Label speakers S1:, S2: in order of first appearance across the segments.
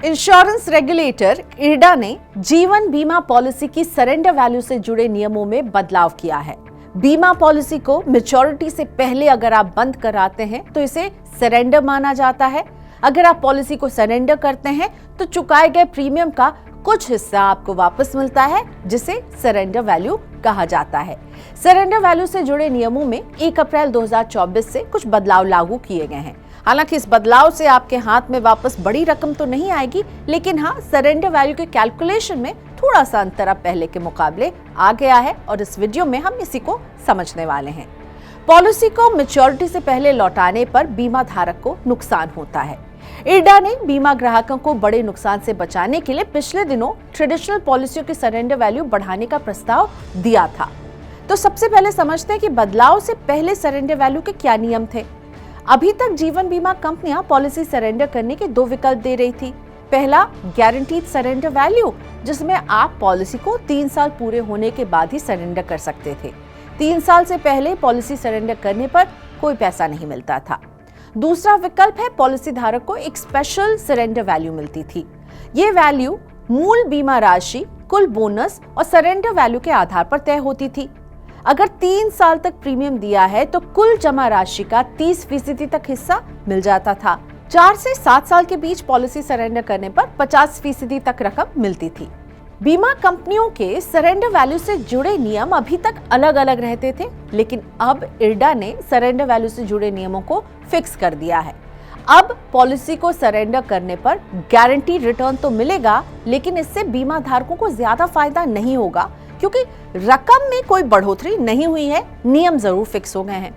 S1: Insurance regulator IRDA ने जीवन बीमा पॉलिसी की सरेंडर वैल्यू से जुड़े नियमों में बदलाव किया है। बीमा पॉलिसी को मैच्योरिटी से पहले अगर आप बंद कराते हैं तो इसे सरेंडर माना जाता है। अगर आप पॉलिसी को सरेंडर करते हैं तो चुकाए गए प्रीमियम का कुछ हिस्सा आपको वापस मिलता है, जिसे सरेंडर वैल्यू कहा जाता है। सरेंडर वैल्यू से जुड़े नियमों में 1 अप्रैल 2024 से कुछ बदलाव लागू किए गए हैं। हालांकि इस बदलाव से आपके हाथ में वापस बड़ी रकम तो नहीं आएगी, लेकिन हाँ, सरेंडर वैल्यू के कैलकुलेशन में थोड़ा सा अंतर अब पहले के मुकाबले आ गया है और इस वीडियो में हम इसी को समझने वाले हैं। पॉलिसी को मैच्योरिटी से पहले लौटाने पर बीमा धारक को नुकसान होता है। इरडा ने बीमा ग्राहकों को बड़े नुकसान से बचाने के लिए पिछले दिनों ट्रेडिशनल पॉलिसियों की सरेंडर वैल्यू बढ़ाने का प्रस्ताव दिया था। तो सबसे पहले समझते हैं कि बदलाव से पहले सरेंडर वैल्यू के क्या नियम थे। अभी तक जीवन बीमा कंपनियां पॉलिसी सरेंडर करने के 2 विकल्प दे रही थी। पहला, गारंटीड सरेंडर वैल्यू, जिसमें आप पॉलिसी को 3 साल पूरे होने के बाद ही सरेंडर कर सकते थे। 3 साल से पहले पॉलिसी सरेंडर करने पर कोई पैसा नहीं मिलता था। दूसरा विकल्प है, पॉलिसी धारक को एक स्पेशल सरेंडर वैल्यू मिलती थी। ये वैल्यू मूल बीमा राशि, कुल बोनस और सरेंडर वैल्यू के आधार पर तय होती थी। अगर 3 साल तक प्रीमियम दिया है तो कुल जमा राशि का 30% तक हिस्सा मिल जाता था। 4 से 7 साल के बीच पॉलिसी सरेंडर करने पर 50% तक रकम मिलती थी। बीमा कंपनियों के सरेंडर वैल्यू से जुड़े नियम अभी तक अलग अलग रहते थे, लेकिन अब इरडा ने सरेंडर वैल्यू से जुड़े नियमों को फिक्स कर दिया है। अब पॉलिसी को सरेंडर करने पर गारंटीड रिटर्न तो मिलेगा, लेकिन इससे बीमा धारकों को ज्यादा फायदा नहीं होगा, क्योंकि रकम में कोई बढ़ोतरी नहीं हुई है, नियम जरूर फिक्स हो गए हैं।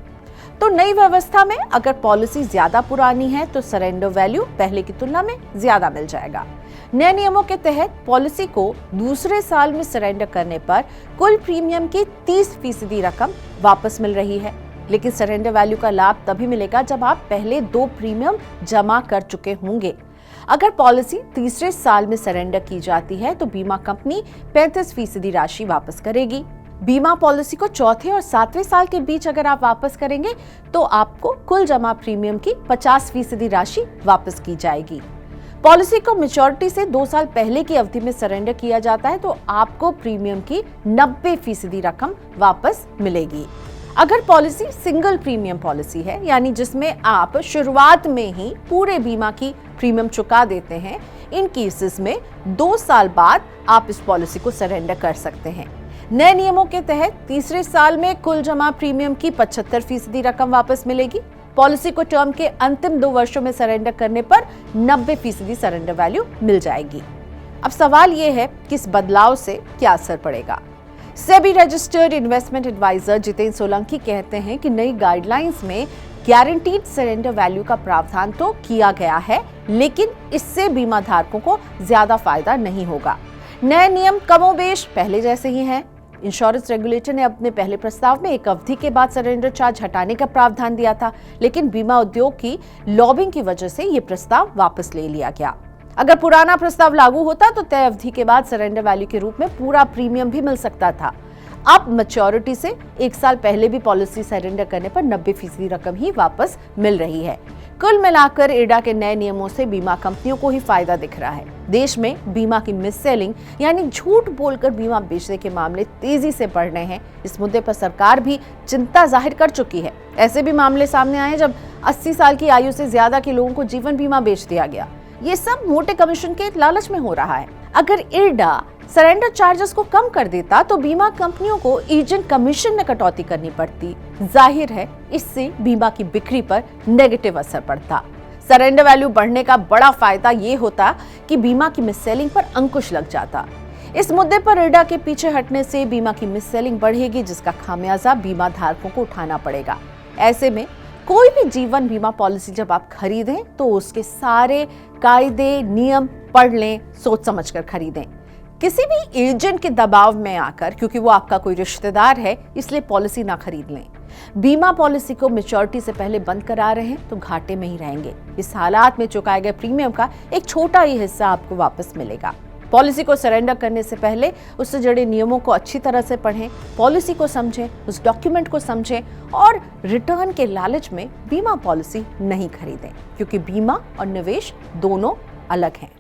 S1: तो नई व्यवस्था में अगर पॉलिसी ज्यादा पुरानी है तो सरेंडर वैल्यू पहले की तुलना में ज्यादा मिल जाएगा। नए नियमों के तहत पॉलिसी को दूसरे साल में सरेंडर करने पर कुल प्रीमियम की 30% रकम वापस मिल रही है, लेकिन सरेंडर वैल्यू का लाभ तभी मिलेगा जब आप पहले 2 प्रीमियम जमा कर चुके होंगे। अगर पॉलिसी तीसरे साल में सरेंडर की जाती है तो बीमा कंपनी 35% राशि वापस करेगी। बीमा पॉलिसी को चौथे और 7वें साल के बीच अगर आप वापस करेंगे तो आपको कुल जमा प्रीमियम की 50% राशि वापस की जाएगी। पॉलिसी को मैच्योरिटी से 2 साल पहले की अवधि में सरेंडर किया जाता है तो आपको प्रीमियम की 90% रकम वापस मिलेगी। अगर पॉलिसी सिंगल प्रीमियम पॉलिसी है, यानी जिसमें आप शुरुआत में ही पूरे बीमा की प्रीमियम चुका देते हैं, इन केसेस में 2 साल बाद आप इस पॉलिसी को सरेंडर कर सकते हैं। नए नियमों के तहत तीसरे साल में कुल जमा प्रीमियम की 75% रकम वापस मिलेगी। पॉलिसी को टर्म के अंतिम 2 वर्षों में सरेंडर करने पर 90% सरेंडर वैल्यू मिल जाएगी। अब सवाल यह है कि इस बदलाव से क्या असर पड़ेगा। SEBI registered investment adviser Jitendra Solanki कहते हैं कि नई गाइडलाइंस में गारंटीड सरेंडर वैल्यू का प्रावधान तो किया गया है, लेकिन इससे बीमा धारकों को ज्यादा फायदा नहीं होगा। नए नियम कमोबेश पहले जैसे ही हैं। इंश्योरेंस रेगुलेटर ने अपने पहले प्रस्ताव में एक अवधि के बाद सरेंडर चार्ज हटाने का प्रावधान दिया था, लेकिन बीमा उद्योग की लॉबिंग की वजह से ये प्रस्ताव वापस ले लिया गया। अगर पुराना प्रस्ताव लागू होता तो तय अवधि के बाद सरेंडर वैल्यू के रूप में पूरा प्रीमियम भी मिल सकता था। अब मैच्योरिटी से 1 साल पहले भी पॉलिसी सरेंडर करने पर 90% रकम ही वापस मिल रही है। कुल मिलाकर इरडा के नए नियमों से बीमा कंपनियों को ही फायदा दिख रहा है। देश में बीमा की मिस सेलिंग, यानी झूठ बोलकर बीमा बेचने के मामले तेजी से बढ़ रहे हैं। इस मुद्दे पर सरकार भी चिंता जाहिर कर चुकी है। ऐसे भी मामले सामने आए जब 80 साल की आयु से ज्यादा के लोगों को जीवन बीमा बेच दिया गया। ये सब मोटे कमीशन के लालच में हो रहा है। अगर इरडा सरेंडर चार्जेस को कम कर देता तो बीमा कंपनियों को एजेंट कमीशन में कटौती करनी पड़ती। जाहिर है इससे बीमा की बिक्री पर नेगेटिव असर पड़ता। सरेंडर वैल्यू बढ़ने का बड़ा फायदा ये होता कि बीमा की मिस सेलिंग पर अंकुश लग जाता। इस मुद्दे पर इरडा के पीछे हटने से बीमा की मिस सेलिंग बढ़ेगी, जिसका खामियाजा बीमा धारकों को उठाना पड़ेगा। ऐसे में कोई भी जीवन बीमा पॉलिसी जब आप खरीदें तो उसके सारे कायदे नियम पढ़ लें, सोच समझकर खरीदें। किसी भी एजेंट के दबाव में आकर, क्योंकि वो आपका कोई रिश्तेदार है इसलिए पॉलिसी ना खरीद लें। बीमा पॉलिसी को मैच्योरिटी से पहले बंद करा रहे हैं तो घाटे में ही रहेंगे। इस हालात में चुकाए गए प्रीमियम का एक छोटा ही हिस्सा आपको वापस मिलेगा। पॉलिसी को सरेंडर करने से पहले उससे जुड़े नियमों को अच्छी तरह से पढ़ें, पॉलिसी को समझें, उस डॉक्यूमेंट को समझें और रिटर्न के लालच में बीमा पॉलिसी नहीं खरीदें, क्योंकि बीमा और निवेश दोनों अलग हैं।